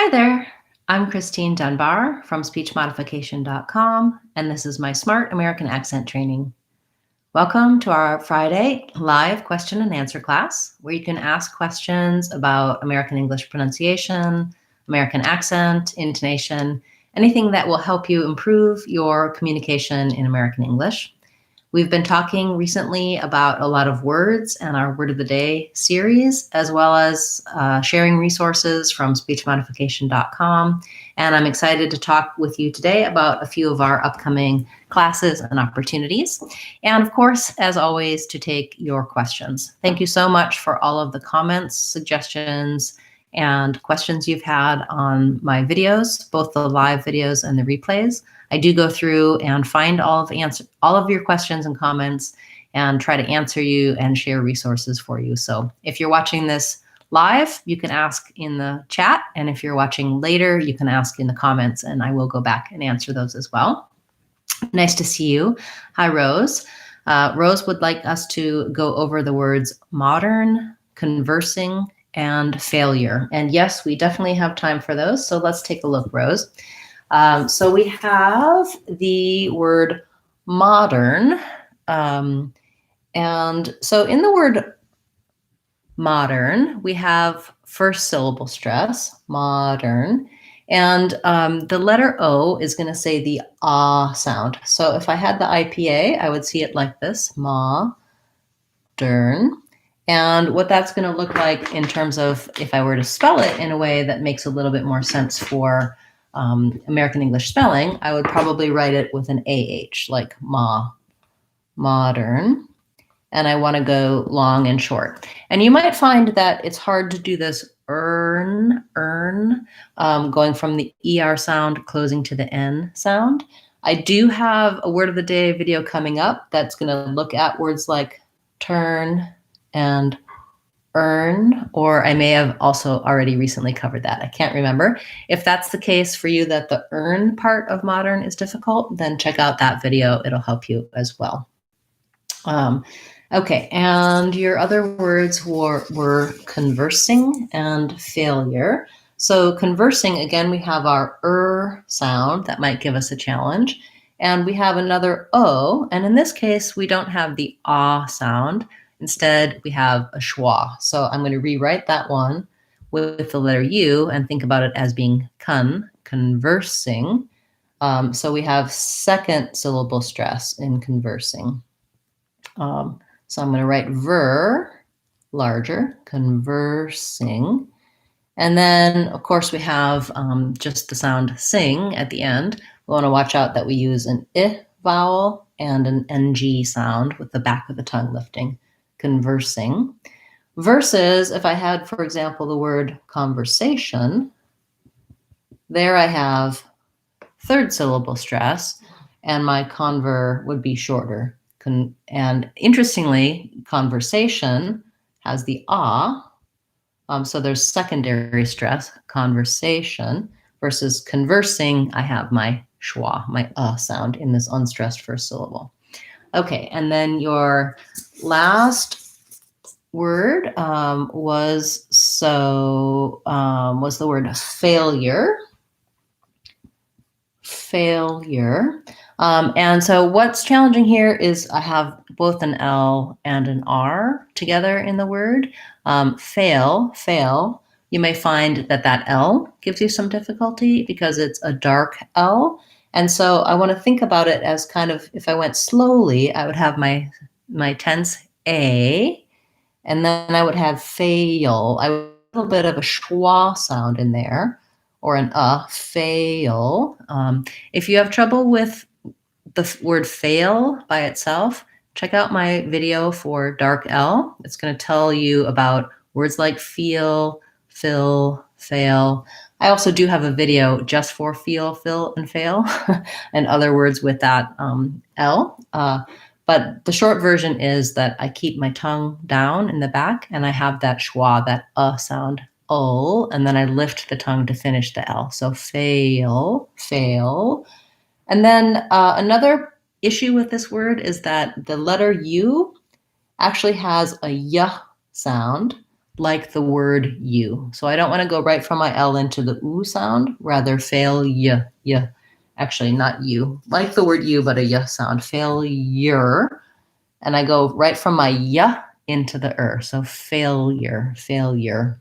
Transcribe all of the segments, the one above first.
Hi there, I'm Christine Dunbar from speechmodification.com, and this is my Smart American Accent Training. Welcome to our Friday live question and answer class, where you can ask questions about American English pronunciation, American accent, intonation, anything that will help you improve your communication in American English. We've been talking recently about a lot of words and our Word of the Day series, as well as sharing resources from speechmodification.com. And I'm excited to talk with you today about a few of our upcoming classes and opportunities. And of course, as always, to take your questions. Thank you so much for all of the comments, suggestions, and questions you've had on my videos, both the live videos and the replays. I do go through and find all of your questions and comments and try to answer you and share resources for you. So if you're watching this live, you can ask in the chat. And if you're watching later, you can ask in the comments and I will go back and answer those as well. Nice to see you. Hi, Rose. Rose would like us to go over the words modern, conversing, and failure. And yes, we definitely have time for those. So let's take a look, Rose. So we have the word modern. And so in the word modern, we have first syllable stress, modern. And the letter O is going to say the ah sound. So if I had the IPA, I would see it like this, modern. And what that's going to look like in terms of if I were to spell it in a way that makes a little bit more sense for American English spelling, I would probably write it with an AH, like modern. And I want to go long and short. And you might find that it's hard to do this earn, going from the ER sound closing to the N sound. I do have a Word of the Day video coming up that's going to look at words like turn and earn, or I may have also already recently covered that. I can't remember. If that's the case for you, that the earn part of modern is difficult, then check out that video. It'll help you as well. Okay, and your other words were conversing and failure. So conversing, again, we have our sound that might give us a challenge. And we have another O, and in this case, we don't have the ah sound. Instead, we have a schwa. So I'm going to rewrite that one with the letter U and think about it as being conversing. So we have second syllable stress in conversing. So I'm going to write larger, conversing. And then, of course, we have just the sound sing at the end. We want to watch out that we use an I vowel and an NG sound with the back of the tongue lifting. Conversing, versus if I had, for example, the word conversation, there I have third syllable stress, and my conver would be shorter. And interestingly, conversation has the ah, so there's secondary stress, conversation, versus conversing, I have my schwa, my sound in this unstressed first syllable. Okay, and then your last word was the word failure. And so what's challenging here is I have both an L and an R together in the word. Fail. You may find that L gives you some difficulty because it's a dark L. And so I want to think about it as kind of, if I went slowly, I would have my tense A, and then I would have fail. I would have a little bit of a schwa sound in there, or an fail. If you have trouble with the word fail by itself, check out my video for dark L. It's going to tell you about words like feel, fill, fail. I also do have a video just for feel, fill, and fail, and other words with that L. But the short version is that I keep my tongue down in the back, and I have that schwa, that sound, O, and then I lift the tongue to finish the L. So fail. And then another issue with this word is that the letter U actually has a y sound like the word you. So I don't want to go right from my L into the oo sound, rather failure. Actually, not you. Like the word you, but a y sound. Failure. And I go right from my y into the So failure, failure.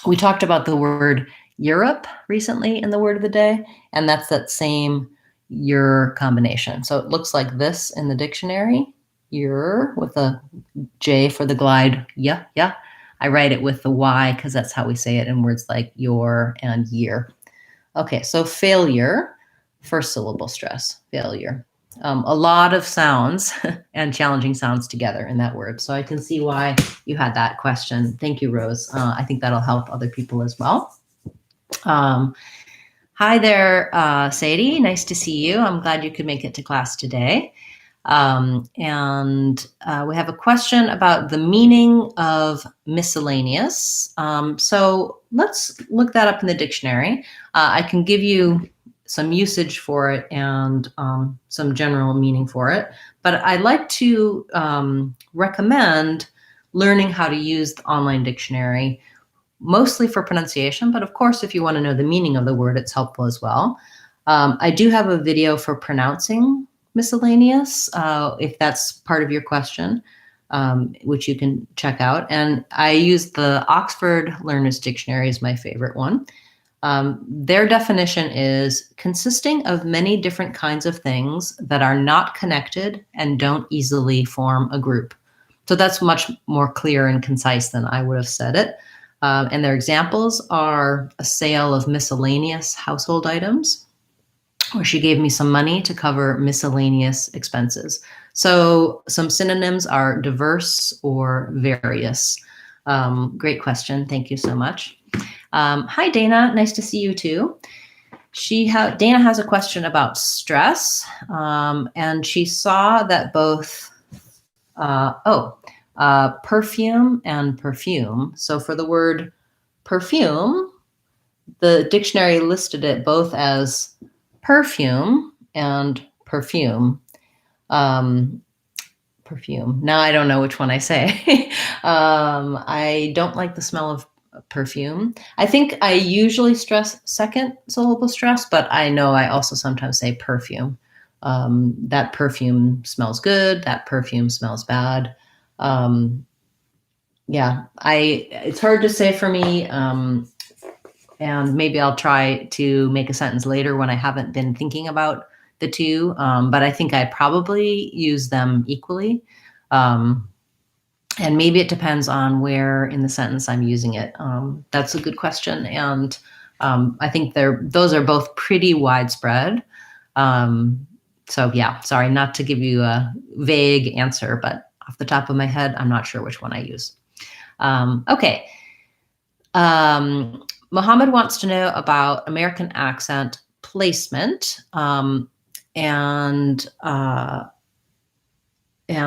We talked about the word Europe recently in the word of the day, and that's that same your combination. So it looks like this in the dictionary, your with a J for the glide, yeah. I write it with the Y because that's how we say it in words like your and year. Okay, so failure, first syllable stress, failure. A lot of sounds and challenging sounds together in that word. So I can see why you had that question. Thank you, Rose. I think that'll help other people as well. Hi there, Sadie. Nice to see you. I'm glad you could make it to class today. And we have a question about the meaning of miscellaneous. So let's look that up in the dictionary. I can give you some usage for it and some general meaning for it, but I'd like to recommend learning how to use the online dictionary, mostly for pronunciation, but of course, if you want to know the meaning of the word, it's helpful as well. I do have a video for pronouncing miscellaneous, if that's part of your question, which you can check out. And I use the Oxford Learner's Dictionary as my favorite one. Their definition is consisting of many different kinds of things that are not connected and don't easily form a group. So that's much more clear and concise than I would have said it. And their examples are a sale of miscellaneous household items, or she gave me some money to cover miscellaneous expenses. So some synonyms are diverse or various. Great question. Thank you so much. Hi, Dana. Nice to see you too. Dana has a question about stress, and she saw that both perfume and perfume. So for the word perfume, the dictionary listed it both as perfume and perfume. Perfume. Now I don't know which one I say. I don't like the smell of perfume. I think I usually stress second syllable stress, but I know I also sometimes say perfume. That perfume smells good. That perfume smells bad. It's hard to say for me. And maybe I'll try to make a sentence later when I haven't been thinking about the two. But I think I probably use them equally. And maybe it depends on where in the sentence I'm using it. That's a good question. And I think those are both pretty widespread. So yeah, sorry, not to give you a vague answer, but off the top of my head, I'm not sure which one I use. Okay. Mohammed wants to know about American accent placement. And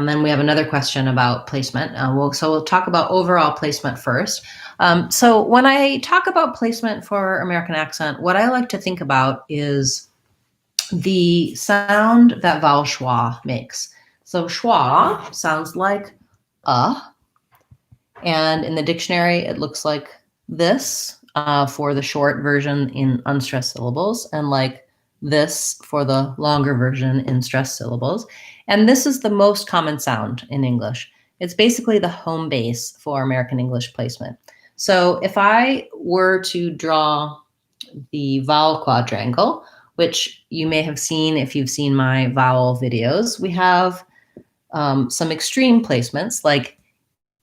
then we have another question about placement. So we'll talk about overall placement first. So when I talk about placement for American accent, what I like to think about is the sound that vowel schwa makes. So schwa sounds like and in the dictionary, it looks like this for the short version in unstressed syllables, and like this for the longer version in stressed syllables. And this is the most common sound in English. It's basically the home base for American English placement. So if I were to draw the vowel quadrangle, which you may have seen if you've seen my vowel videos, we have some extreme placements, like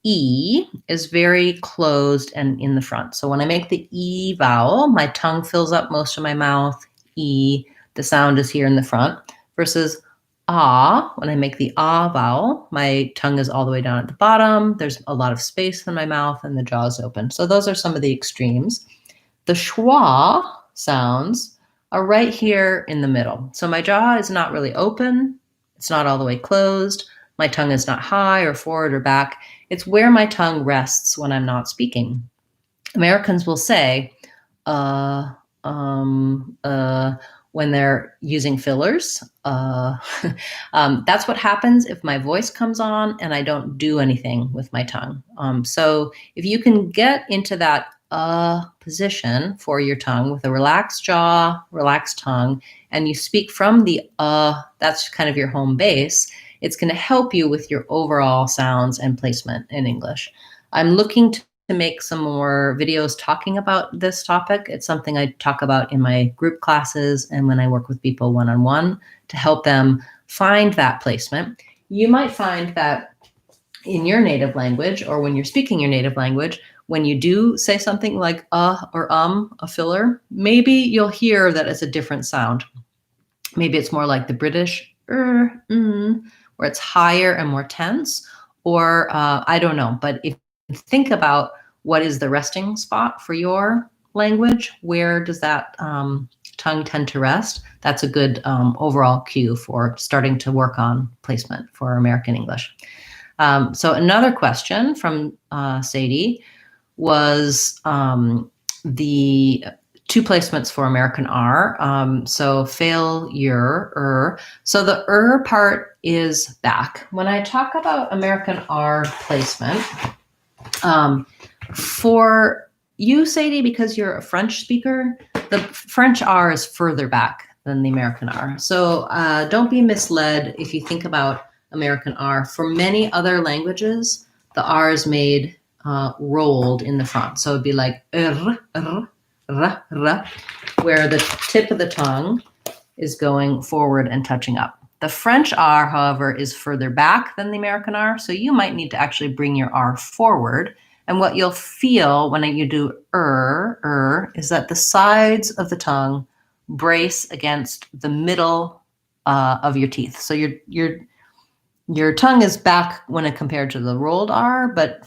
E is very closed and in the front. So when I make the E vowel, my tongue fills up most of my mouth. E, the sound is here in the front, versus ah, when I make the ah vowel, my tongue is all the way down at the bottom. There's a lot of space in my mouth and the jaw is open. So those are some of the extremes. The schwa sounds are right here in the middle. So my jaw is not really open. It's not all the way closed. My tongue is not high or forward or back. It's where my tongue rests when I'm not speaking. Americans will say, when they're using fillers. That's what happens if my voice comes on and I don't do anything with my tongue. So if you can get into that position for your tongue with a relaxed jaw, relaxed tongue, and you speak from the that's kind of your home base, it's going to help you with your overall sounds and placement in English. I'm looking to make some more videos talking about this topic. It's something I talk about in my group classes and when I work with people one-on-one to help them find that placement. You might find that in your native language, or when you're speaking your native language, when you do say something like or a filler, maybe you'll hear that it's a different sound. Maybe it's more like the British where it's higher and more tense, or I don't know. But if you think about what is the resting spot for your language, where does that tongue tend to rest? That's a good overall cue for starting to work on placement for American English. So another question from Sadie was the two placements for American R. So failure. So the part is back. When I talk about American R placement, for you, Sadie, because you're a French speaker, the French R is further back than the American R. So don't be misled if you think about American R. For many other languages, the R is made rolled in the front. So it'd be like where the tip of the tongue is going forward and touching up. The French R, however, is further back than the American R, so you might need to actually bring your R forward. And what you'll feel when you do is that the sides of the tongue brace against the middle of your teeth. So your tongue is back when it compared to the rolled R, but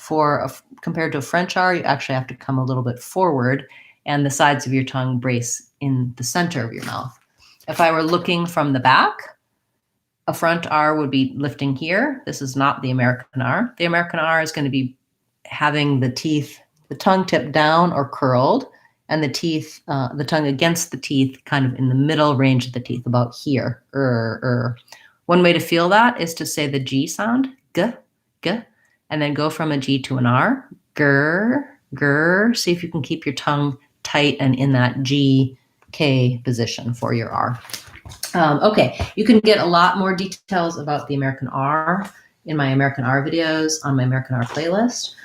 compared to a French R, you actually have to come a little bit forward, and the sides of your tongue brace in the center of your mouth. If I were looking from the back, a front R would be lifting here. This is not the American R. The American R is going to be having the tongue tip down or curled, and the tongue against the teeth, kind of in the middle range of the teeth, about here. One way to feel that is to say the G sound, g, and then go from a G to an R, grr. See if you can keep your tongue tight and in that G, K position for your R. Okay, you can get a lot more details about the American R in my American R videos on my American R playlist.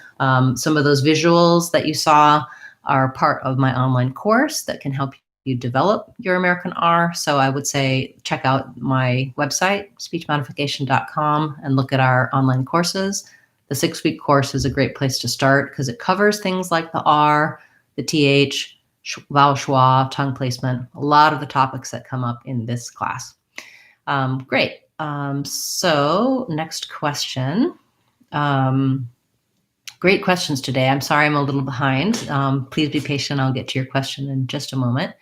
Some of those visuals that you saw are part of my online course that can help you develop your American R. So I would say check out my website, speechmodification.com, and look at our online courses. The 6-week course is a great place to start because it covers things like the R, the TH, vowel schwa, tongue placement, a lot of the topics that come up in this class. Great. So next question. Great questions today. I'm sorry I'm a little behind. Please be patient. I'll get to your question in just a moment.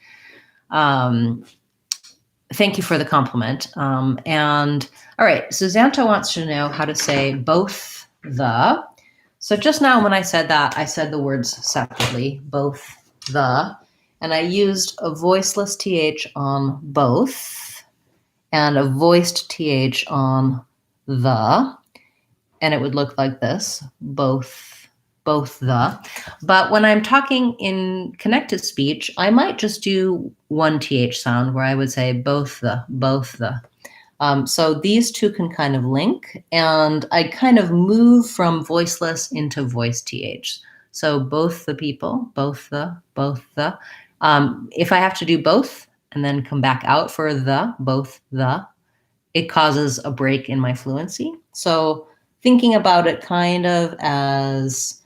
Thank you for the compliment. And all right, Susanto wants to know how to say both the. So just now when I said that, I said the words separately, both the, and I used a voiceless TH on both and a voiced TH on the, and it would look like this, both the. But when I'm talking in connected speech, I might just do one TH sound where I would say both the. So these two can kind of link, and I kind of move from voiceless into voiced TH. So both the people, both the. If I have to do both and then come back out for both the, it causes a break in my fluency. So thinking about it kind of as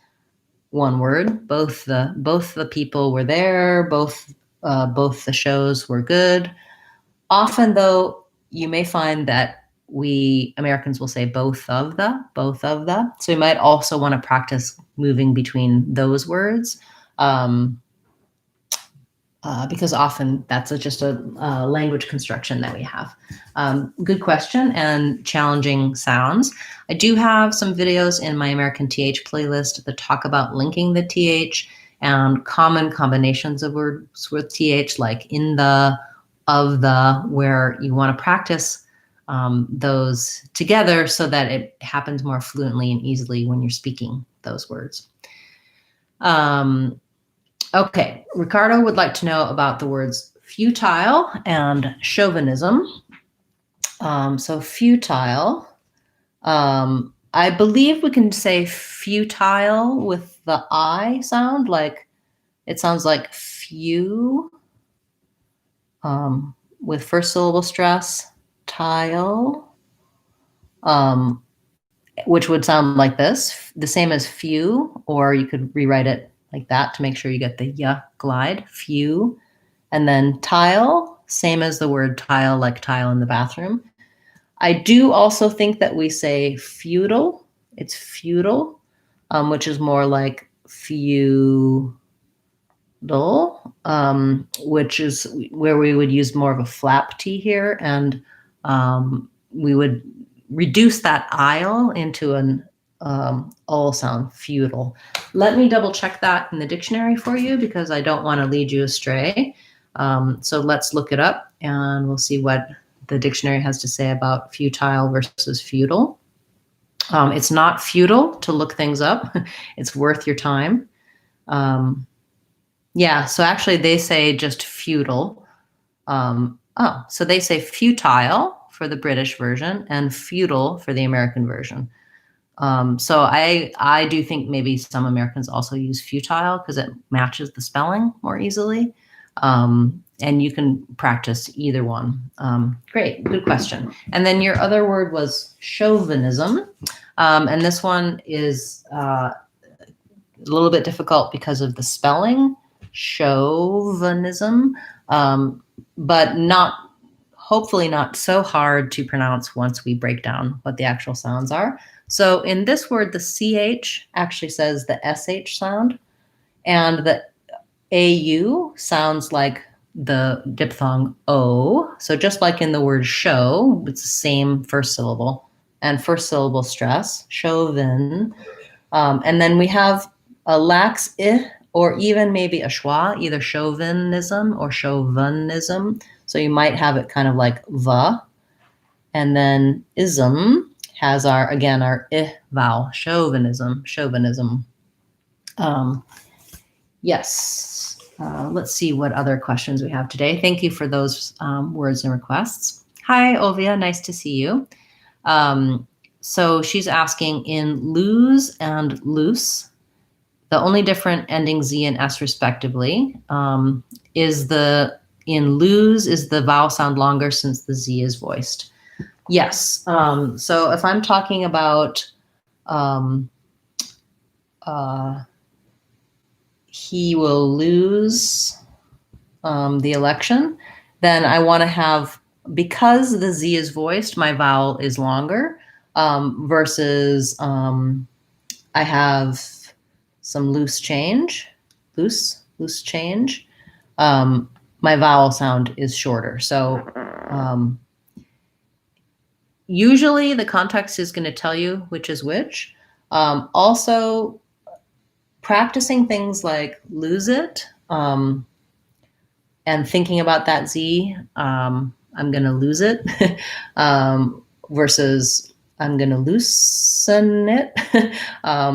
one word, both the people were there, both the shows were good. Often though, you may find that we Americans will say both of the. So you might also want to practice moving between those words. Because often that's just a language construction that we have. Good question and challenging sounds. I do have some videos in my American TH playlist that talk about linking the TH and common combinations of words with TH, like in the of the where you want to practice those together so that it happens more fluently and easily when you're speaking those words. Okay, Ricardo would like to know about the words futile and chauvinism. So futile, I believe we can say futile with the I sound, like it sounds like few, with first syllable stress, tile, which would sound like this, the same as few, or you could rewrite it like that to make sure you get the y glide, few, and then tile, same as the word tile, like tile in the bathroom. I do also think that we say feudal. It's feudal, which is more like feudal, which is where we would use more of a flap T here, and we would reduce that ile into an ul sound, feudal. Let me double check that in the dictionary for you because I don't want to lead you astray. So let's look it up and we'll see what the dictionary has to say about futile versus feudal. It's not futile to look things up. It's worth your time. Yeah, so actually they say just feudal. So they say futile for the British version and feudal for the American version. So I do think maybe some Americans also use futile because it matches the spelling more easily. And you can practice either one. Great, good question. And then your other word was chauvinism. And this one is a little bit difficult because of the spelling, chauvinism, but hopefully not so hard to pronounce once we break down what the actual sounds are. So in this word, the CH actually says the SH sound, and the AU sounds like the diphthong O. So just like in the word show, it's the same first syllable and first syllable stress, chauvin. And then we have a lax I, or even maybe a schwa, either chauvinism or chauvinism. So you might have it kind of like the, and then ism has our I vowel, chauvinism. Yes. Let's see what other questions we have today. Thank you for those words and requests. Hi, Ovia. Nice to see you. So she's asking, in lose and loose, the only different ending Z and S respectively, in lose, is the vowel sound longer since the Z is voiced? Yes. So if I'm talking about he will lose the election, then I want to have, because the Z is voiced, my vowel is longer, versus I have some loose change, my vowel sound is shorter. So usually the context is going to tell you which is which. Also, practicing things like lose it and thinking about that Z, I'm going to lose it, versus I'm going to loosen it,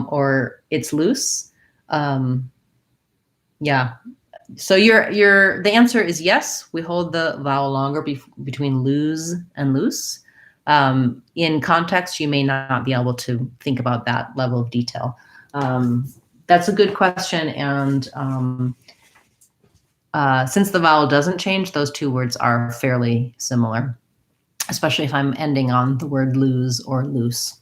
or it's loose. Yeah. So the answer is yes. We hold the vowel longer between lose and loose. In context, you may not be able to think about that level of detail. That's a good question. And since the vowel doesn't change, those two words are fairly similar, especially if I'm ending on the word lose or loose.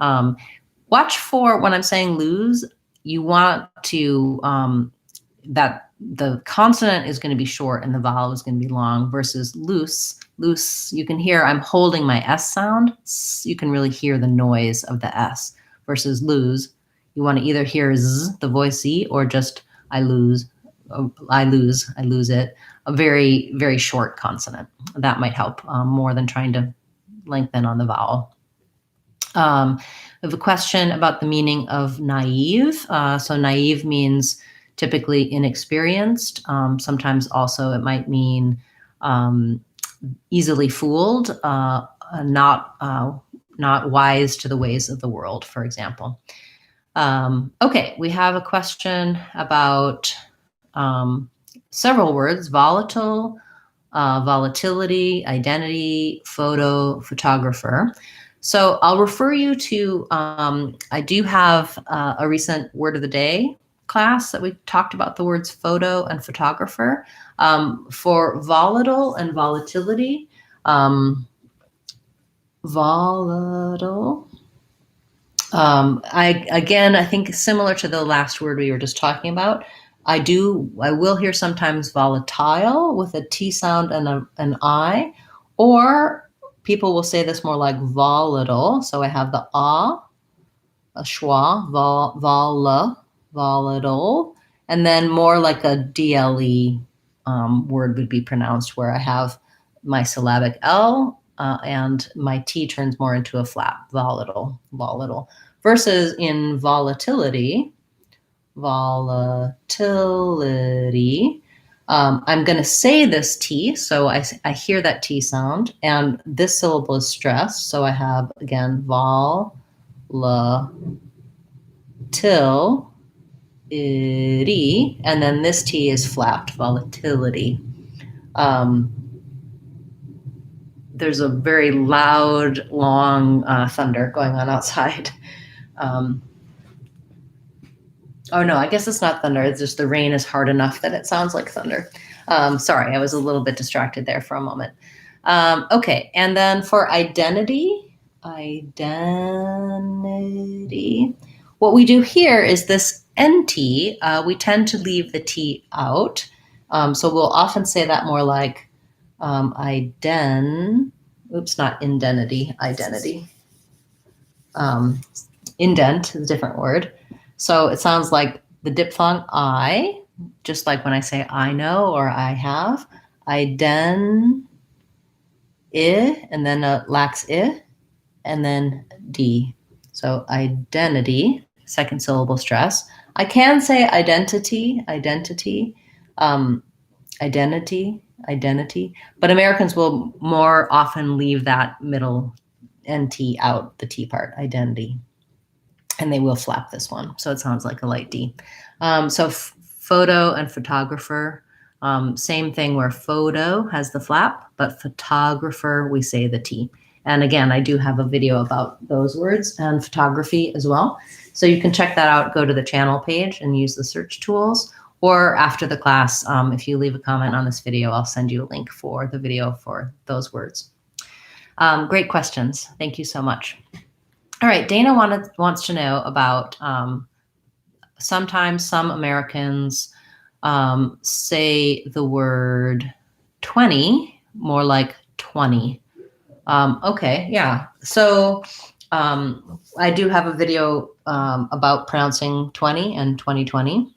Watch for when I'm saying lose, you want to, that the consonant is going to be short and the vowel is going to be long, versus loose. Loose, you can hear I'm holding my S sound. You can really hear the noise of the S, versus lose. You want to either hear Z, the voice Z, or just I lose it. A very, very short consonant. That might help more than trying to lengthen on the vowel. I have a question about the meaning of naive. So naive means typically inexperienced. Sometimes also it might mean easily fooled, not wise to the ways of the world, for example. Okay, we have a question about several words: volatile, volatility, identity, photo, photographer. So I'll refer you to, I do have a recent word of the day class that we talked about the words photo and photographer. For volatile and volatility, volatile, I think similar to the last word we were just talking about, I will hear sometimes volatile with a T sound and an I, or people will say this more like volatile. So I have the a schwa, volatile, and then more like a DLE word would be pronounced, where I have my syllabic L and my T turns more into a flap, volatile. Versus in volatility, I'm going to say this T, so I hear that T sound, and this syllable is stressed, so I have, again, volatility, and then this T is flapped, volatility. There's a very loud, long thunder going on outside. Oh no, I guess it's not thunder. It's just the rain is hard enough that it sounds like thunder. Sorry, I was a little bit distracted there for a moment. Okay, and then for identity, what we do here is this NT, we tend to leave the T out. So we'll often say that more like identity. Indent is a different word. So it sounds like the diphthong I, just like when I say I know or I have, and then a lax I, and then D. So identity, second syllable stress. I can say identity, but Americans will more often leave that middle NT out, the T part, identity. And they will flap this one. So it sounds like a light D. So photo and photographer, same thing, where photo has the flap, but photographer, we say the T. And again, I do have a video about those words and photography as well. So you can check that out, go to the channel page and use the search tools. Or after the class, if you leave a comment on this video, I'll send you a link for the video for those words. Great questions. Thank you so much. All right, Dana wants to know about sometimes some Americans say the word 20 more like 20. Okay, yeah. So I do have a video about pronouncing 20 and 2020,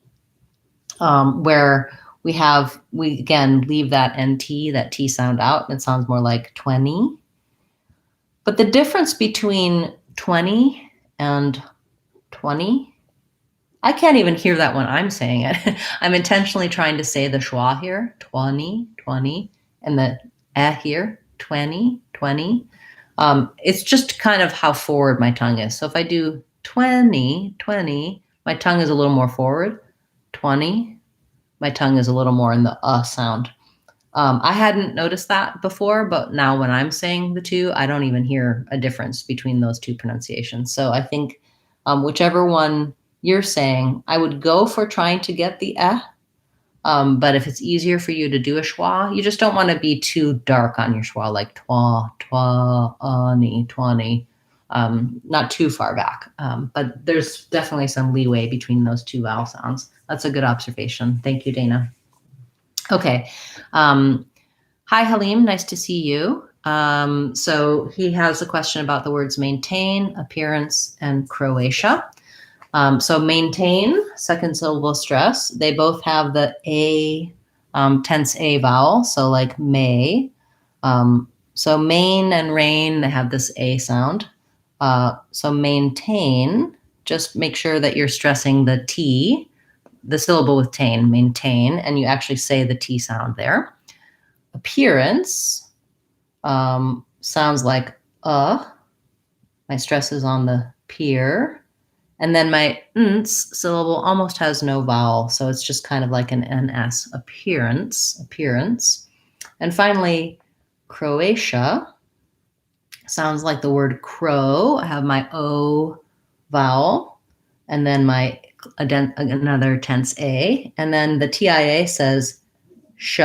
where we again leave that NT, that T sound out, and it sounds more like 20. But the difference between 20 and 20, I can't even hear that when I'm saying it. I'm intentionally trying to say the schwa here, 20, and the here, 20. It's just kind of how forward my tongue is. So if I do 20, my tongue is a little more forward. 20, my tongue is a little more in the sound. I hadn't noticed that before, but now when I'm saying the two, I don't even hear a difference between those two pronunciations. So I think whichever one you're saying, I would go for trying to get the but if it's easier for you to do a schwa, you just don't want to be too dark on your schwa, like twa, ani, 20, not too far back. But there's definitely some leeway between those two vowel sounds. That's a good observation. Thank you, Dana. Okay. Hi, Halim. Nice to see you. So he has a question about the words maintain, appearance, and Croatia. So maintain, second syllable stress. They both have the A, tense A vowel. So like may. So main and rain, they have this A sound. So maintain, just make sure that you're stressing the T, the syllable with tain, maintain, and you actually say the T sound there. appearance sounds like my stress is on the peer. And then my ns syllable almost has no vowel, so it's just kind of like an ns, appearance. And finally, Croatia sounds like the word crow. I have my o vowel, and then my another tense a, and then the TIA says sh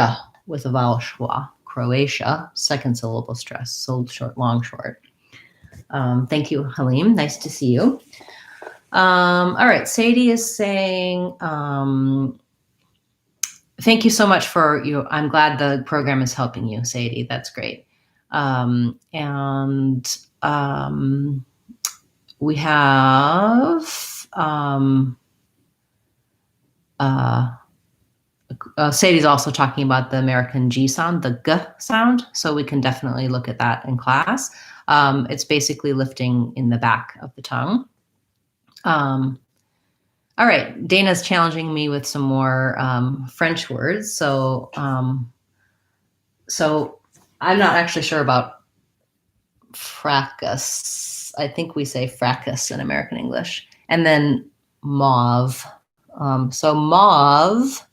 with a vowel schwa. Croatia, second syllable stress, so short, long, short. Thank you, Halim. Nice to see you. All right, Sadie is saying, thank you so much for you. I'm glad the program is helping you, Sadie. That's great. We have Sadie's also talking about the American G sound, the G sound. So we can definitely look at that in class. It's basically lifting in the back of the tongue. All right, Dana's challenging me with some more French words. So I'm not actually sure about fracas. I think we say fracas in American English. And then mauve. So mauve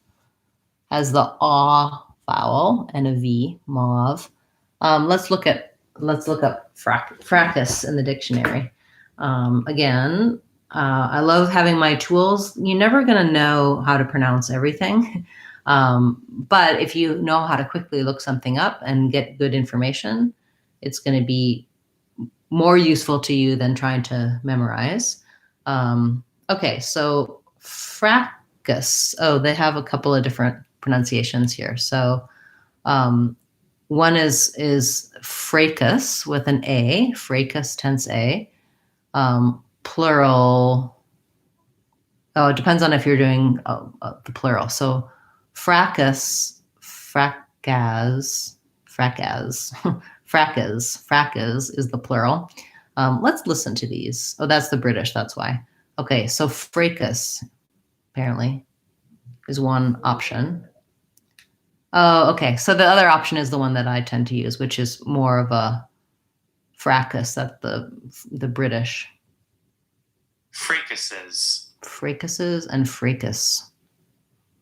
has the aw vowel and a V, mauve. Let's look up fracas in the dictionary. Again, I love having my tools. You're never going to know how to pronounce everything. But if you know how to quickly look something up and get good information, it's going to be more useful to you than trying to memorize. Okay, so fracas. Oh, they have a couple of different pronunciations here. So one is fracas with an A, fracas tense A. Plural. Oh, it depends on if you're doing the plural. So fracas is the plural. Let's listen to these. Oh, that's the British, that's why. Okay, so fracas apparently is one option. Oh, okay, so the other option is the one that I tend to use, which is more of a fracas, that's the British. Fracases and fracas.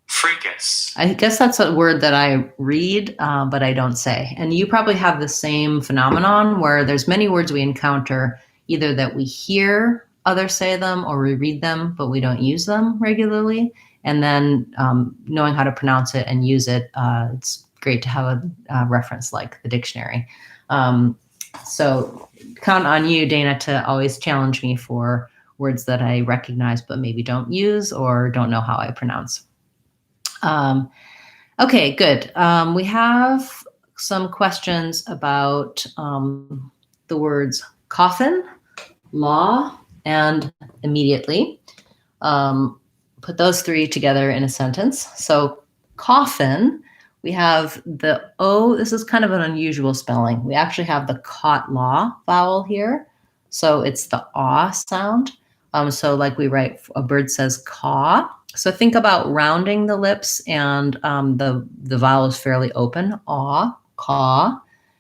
Fracas. I guess that's a word that I read, but I don't say. And you probably have the same phenomenon where there's many words we encounter either that we hear others say them or we read them, but we don't use them regularly. And then knowing how to pronounce it and use it, it's great to have a reference like the dictionary. So count on you, Dana, to always challenge me for words that I recognize but maybe don't use or don't know how I pronounce. Okay, good. We have some questions about the words coffin, law, and immediately. Put those three together in a sentence. So coffin, we have the O. This is kind of an unusual spelling. We actually have the caught law vowel here. So it's the aw sound. So like we write, a bird says caw. So think about rounding the lips and the vowel is fairly open, aw, caw.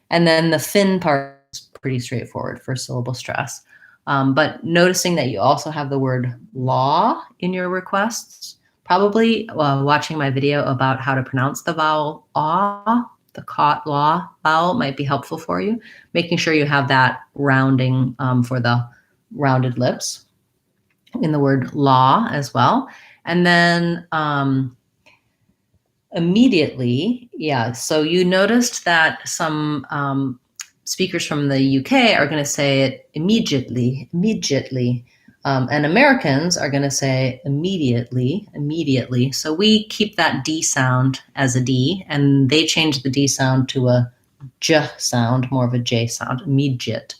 And then the fin part is pretty straightforward, first syllable stress. But noticing that you also have the word law in your requests, probably watching my video about how to pronounce the vowel aw, the caught law vowel might be helpful for you, making sure you have that rounding for the rounded lips in the word law as well. And then immediately, yeah, so you noticed that some speakers from the UK are going to say it immediately, and Americans are going to say immediately. So we keep that D sound as a D, and they change the D sound to a J sound, more of a J sound, immediate.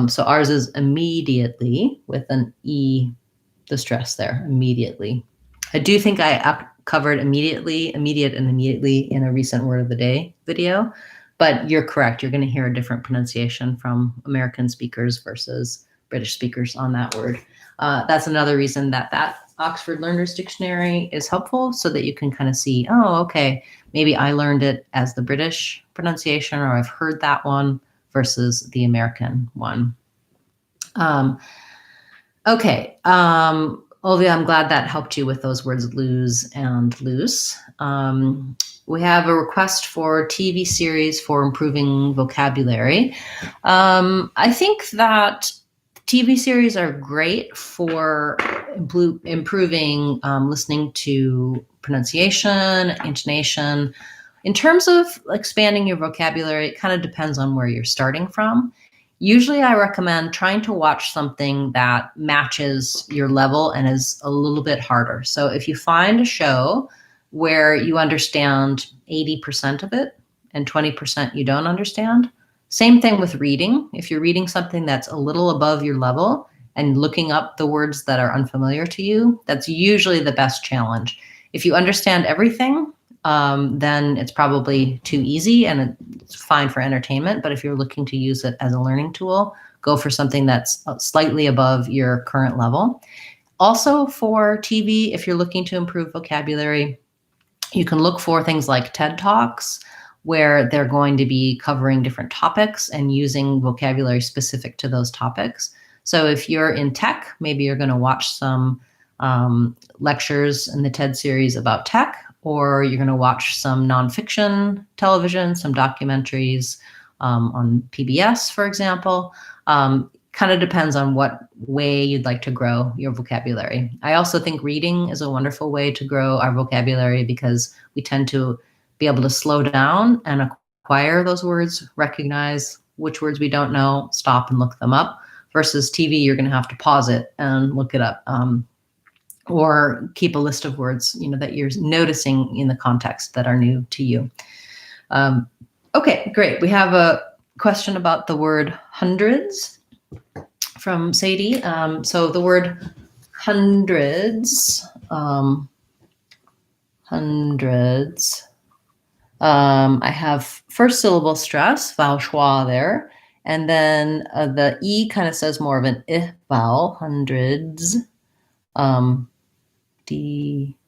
So ours is immediately with an E, the stress there, immediately. I do think I covered immediate and immediately in a recent word of the day video, but you're correct. You're going to hear a different pronunciation from American speakers versus British speakers on that word. That's another reason that Oxford Learner's Dictionary is helpful so that you can kind of see, oh, okay, maybe I learned it as the British pronunciation, or I've heard that one versus the American one. Okay. Olivia, I'm glad that helped you with those words lose and loose. We have a request for TV series for improving vocabulary. I think that TV series are great for improving listening to pronunciation, intonation. In terms of expanding your vocabulary, it kind of depends on where you're starting from. Usually I recommend trying to watch something that matches your level and is a little bit harder. So if you find a show where you understand 80% of it and 20% you don't understand, same thing with reading. If you're reading something that's a little above your level and looking up the words that are unfamiliar to you, that's usually the best challenge. If you understand everything, then it's probably too easy and it's fine for entertainment. But if you're looking to use it as a learning tool, go for something that's slightly above your current level. Also for TV, if you're looking to improve vocabulary, you can look for things like TED Talks, where they're going to be covering different topics and using vocabulary specific to those topics. So if you're in tech, maybe you're going to watch some lectures in the TED series about tech, or you're going to watch some nonfiction television, some documentaries on PBS, for example. Kind of depends on what way you'd like to grow your vocabulary. I also think reading is a wonderful way to grow our vocabulary because we tend to be able to slow down and acquire those words, recognize which words we don't know, stop and look them up, versus TV, you're going to have to pause it and look it up. Or keep a list of words, that you're noticing in the context that are new to you. Okay, great. We have a question about the word hundreds from Sadie. So the word hundreds, I have first syllable stress, vowel schwa there, and then the E kind of says more of an I vowel, hundreds. D-R-I.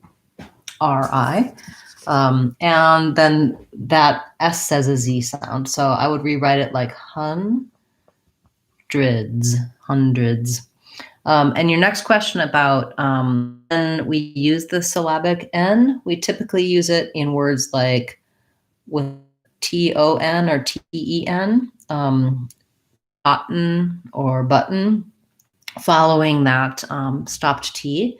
And then that S says a Z sound. So I would rewrite it like hundreds. And your next question about when we use the syllabic N, we typically use it in words like with T-O-N or T-E-N, cotton or button, following that stopped T.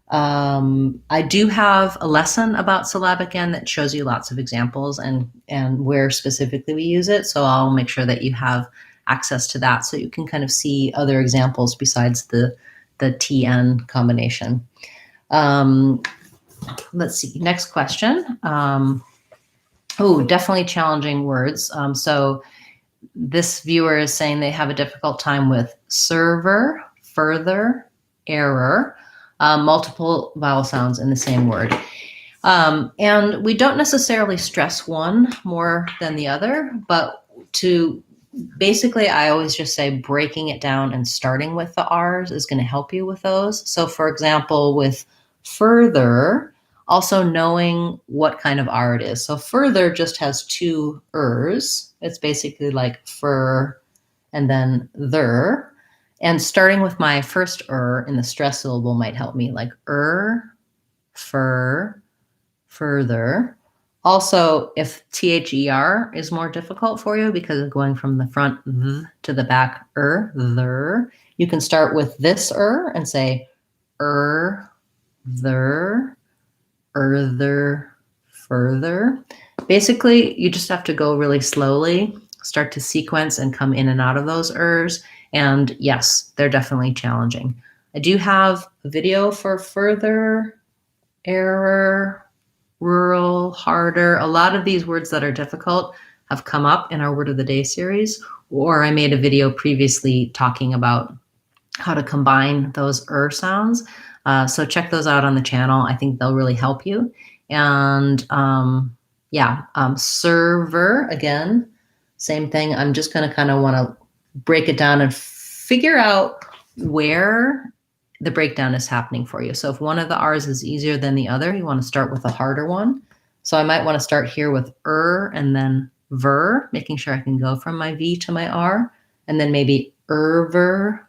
I do have a lesson about syllabic N that shows you lots of examples and where specifically we use it. So I'll make sure that you have access to that so you can kind of see other examples besides the TN combination. Let's see, next question. Definitely challenging words. So this viewer is saying they have a difficult time with server, further, error, multiple vowel sounds in the same word. And we don't necessarily stress one more than the other, but basically, I always just say breaking it down and starting with the R's is going to help you with those. So for example, with further, also knowing what kind of R it is. So further just has two Ers. It's basically like fur and then there. And starting with my first in the stress syllable might help me, like fur, further. Also, if THER is more difficult for you because of going from the front to the back there, you can start with this and say there, further. Basically, you just have to go really slowly, start to sequence and come in and out of those ers. And yes, they're definitely challenging. I do have a video for further, error, rural, harder. A lot of these words that are difficult have come up in our Word of the Day series, or I made a video previously talking about how to combine those sounds. So check those out on the channel. I think they'll really help you. And server, again, same thing. I'm just going to kind of want to break it down and figure out where the breakdown is happening for you. So if one of the R's is easier than the other, you want to start with a harder one. So I might want to start here with and then ver, making sure I can go from my V to my R, and then maybe erver,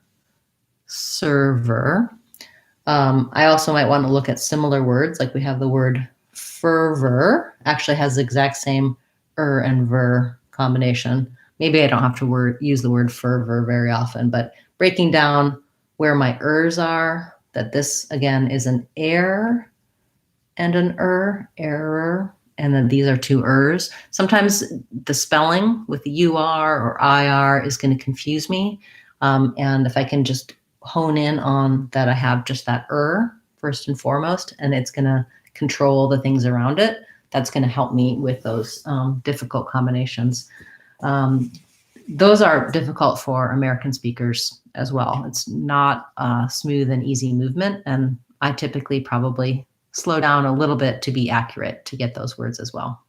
server. I also might want to look at similar words, like we have the word fervor, actually has the exact same and ver combination. Maybe I don't have to use the word fervor very often, but breaking down where my are, that this again is an air and an error, and then these are two Sometimes the spelling with UR or IR is going to confuse me. And if I can just hone in on that, I have just that first and foremost, and it's going to control the things around it. That's going to help me with those difficult combinations. Those are difficult for American speakers as well. It's not a smooth and easy movement, and I typically probably slow down a little bit to be accurate to get those words as well.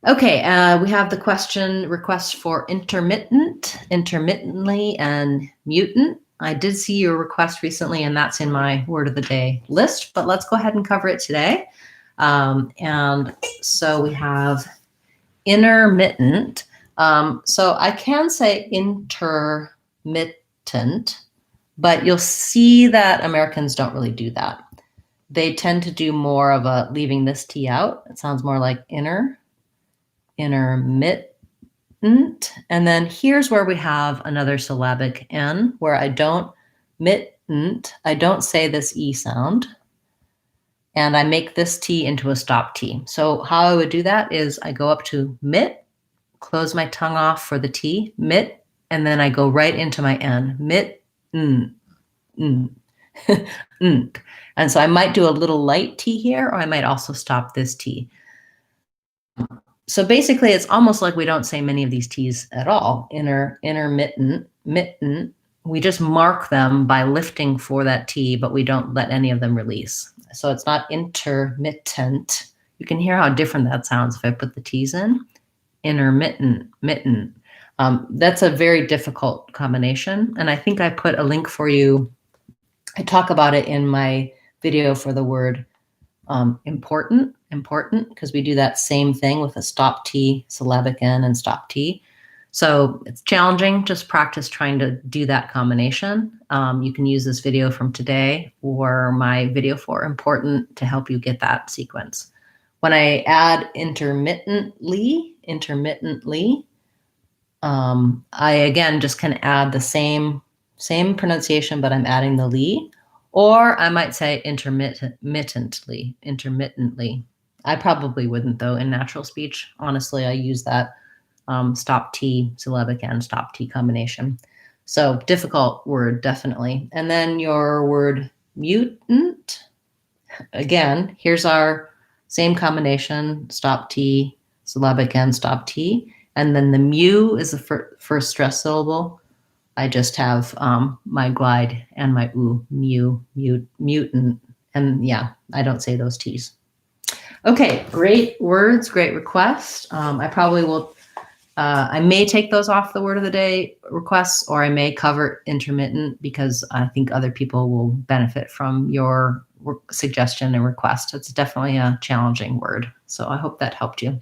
Okay, we have the request for intermittent, intermittently, and mutant. I did see your request recently, and that's in my word of the day list, but let's go ahead and cover it today. And so we have intermittent. So I can say intermittent, but you'll see that Americans don't really do that. They tend to do more of a leaving this T out. It sounds more like intermittent. And then here's where we have another syllabic N, where I don't say this E sound, and I make this T into a stop T. So how I would do that is I go up to mit, close my tongue off for the T, mit, and then I go right into my N, mit, And so I might do a little light T here, or I might also stop this T. So basically, it's almost like we don't say many of these T's at all. Intermittent, mitten. We just mark them by lifting for that T, but we don't let any of them release. So it's not intermittent. You can hear how different that sounds if I put the T's in. Intermittent, mitten. That's a very difficult combination. And I think I put a link for you. I talk about it in my video for the word important, because we do that same thing with a stop T, syllabic N, and stop T. So it's challenging. Just practice trying to do that combination. You can use this video from today or my video for important to help you get that sequence. When I add intermittently, I again just can add the same pronunciation, but I'm adding the li. Or I might say intermittently. I probably wouldn't, though, in natural speech. Honestly, I use that stop T, syllabic N, stop T combination. So difficult word, definitely. And then your word mutant. Again, here's our same combination, stop T, syllabic N, stop T. And then the mu is the first stress syllable. I just have my glide and my mutant. And yeah, I don't say those T's. Okay, great words, great request. I probably will, I may take those off the word of the day requests, or I may cover intermittent because I think other people will benefit from your suggestion and request. It's definitely a challenging word. So I hope that helped you.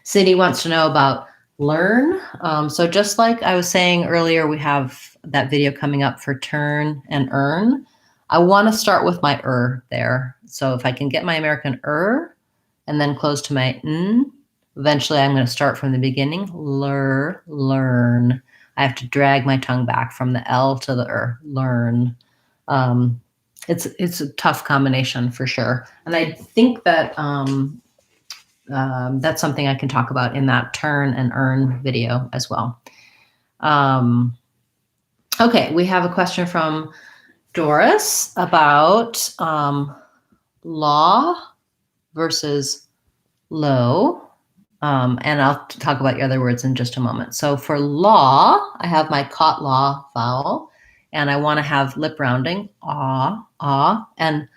Cindy wants to know about learn. So just like I was saying earlier, we have that video coming up for turn and earn. I want to start with my there. So if I can get my American and then close to my n, eventually I'm going to start from the beginning. Learn. I have to drag my tongue back from the L to the learn. It's a tough combination for sure. And I think that that's something I can talk about in that turn and earn video as well. Okay, we have a question from Doris about law versus low. And I'll talk about your other words in just a moment. So for law, I have my caught law vowel, and I want to have lip rounding, ah. And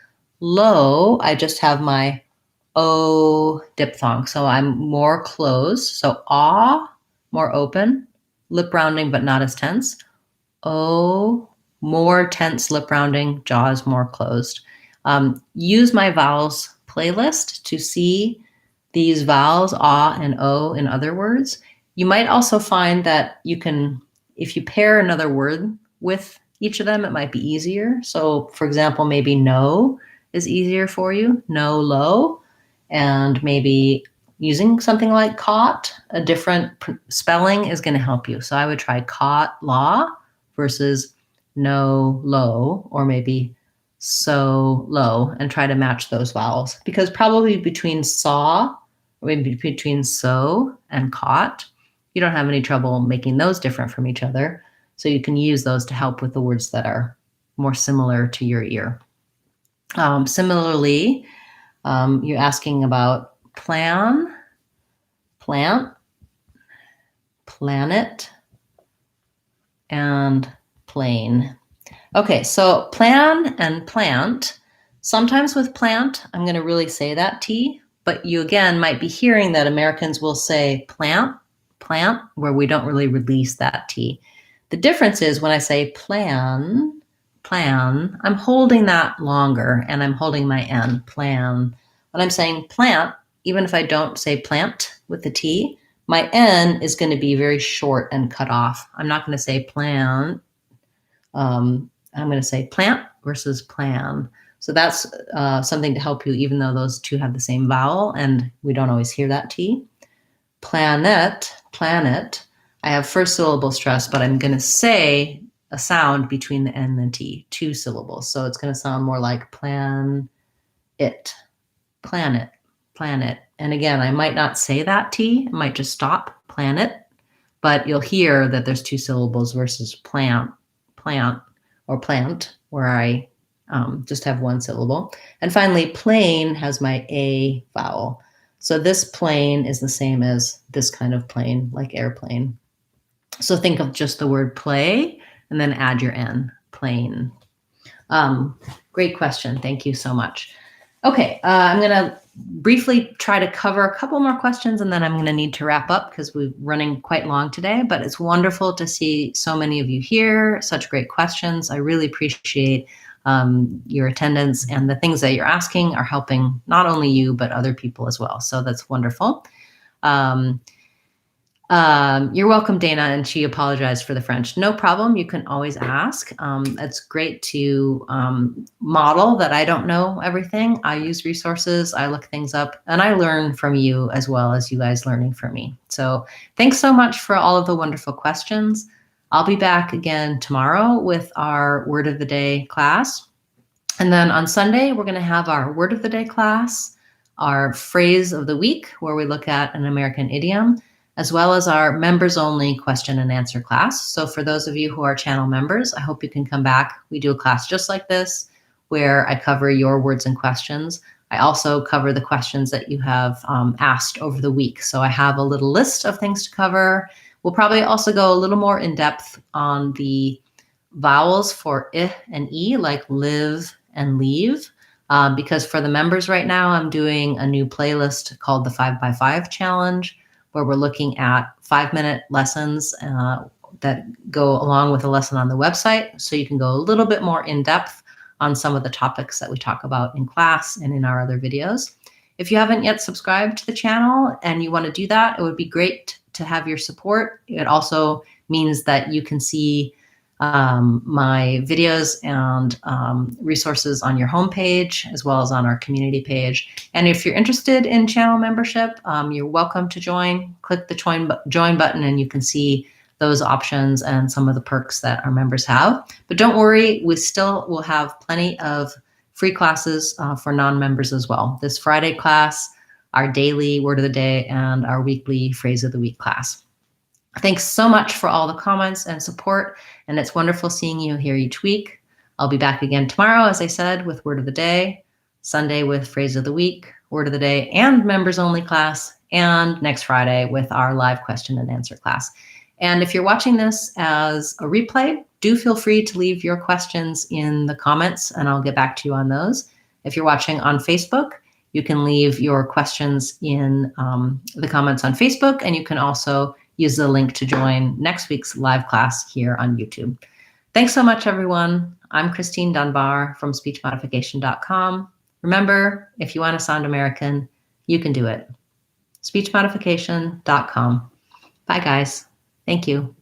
low, I just have my O diphthong. So I'm more closed. So ah, more open, lip rounding, but not as tense. O, more tense lip rounding, jaws more closed. Use my vowels playlist to see these vowels, ah and o, in other words. You might also find that you can, if you pair another word with each of them, it might be easier. So, for example, maybe no is easier for you, no, low, and maybe using something like caught, a different spelling is going to help you. So I would try caught law versus no low, or maybe so low, and try to match those vowels, because probably between saw, or maybe between so and caught, you don't have any trouble making those different from each other. So you can use those to help with the words that are more similar to your ear. Similarly, you're asking about plan, plant, planet, and plane. Okay, so plan and plant. Sometimes with plant, I'm going to really say that T, but you again might be hearing that Americans will say plant, where we don't really release that T. The difference is when I say plan, I'm holding that longer and I'm holding my N, plan. When I'm saying plant, even if I don't say plant with the T, my N is going to be very short and cut off. I'm not going to say plant. I'm going to say plant versus plan. So that's something to help you, even though those two have the same vowel and we don't always hear that T. Planet, I have first syllable stress, but I'm going to say a sound between the N and the T, 2 syllables. So it's going to sound more like plan it, planet. And again, I might not say that T, I might just stop, planet, but you'll hear that there's 2 syllables versus plant, or plant, where I just have 1 syllable. And finally, plane has my A vowel. So this plane is the same as this kind of plane, like airplane. So think of just the word play and then add your N, plane. Great question. Thank you so much. Okay, I'm going to briefly try to cover a couple more questions and then I'm going to need to wrap up because we're running quite long today, but it's wonderful to see so many of you here, such great questions. I really appreciate your attendance, and the things that you're asking are helping not only you, but other people as well. So that's wonderful. You're welcome, Dana, and she apologized for the French. No problem. You can always ask. It's great to model that I don't know everything. I use resources, I look things up, and I learn from you as well as you guys learning from me. So thanks so much for all of the wonderful questions. I'll be back again tomorrow with our Word of the Day class. And then on Sunday, we're going to have our Word of the Day class, our Phrase of the Week, where we look at an American idiom, as well as our members only question and answer class. So for those of you who are channel members, I hope you can come back. We do a class just like this where I cover your words and questions. I also cover the questions that you have asked over the week. So I have a little list of things to cover. We'll probably also go a little more in depth on the vowels for I and E, like live and leave. Because for the members right now, I'm doing a new playlist called the 5x5 Challenge, where we're looking at 5-minute lessons that go along with a lesson on the website. So you can go a little bit more in depth on some of the topics that we talk about in class and in our other videos. If you haven't yet subscribed to the channel and you want to do that, it would be great to have your support. It also means that you can see my videos and resources on your homepage, as well as on our community page. And if you're interested in channel membership, you're welcome to join. Click the join button and you can see those options and some of the perks that our members have. But don't worry, we still will have plenty of free classes for non-members as well. This Friday class, our daily Word of the Day, and our weekly Phrase of the Week class. Thanks so much for all the comments and support, and it's wonderful seeing you here each week. I'll be back again tomorrow, as I said, with Word of the Day, Sunday with Phrase of the Week, Word of the Day, and members only class, and next Friday with our live question and answer class. And if you're watching this as a replay, do feel free to leave your questions in the comments, and I'll get back to you on those. If you're watching on Facebook, you can leave your questions in the comments on Facebook, and you can also use the link to join next week's live class here on YouTube. Thanks so much, everyone. I'm Christine Dunbar from speechmodification.com. Remember, if you want to sound American, you can do it. speechmodification.com. Bye, guys. Thank you.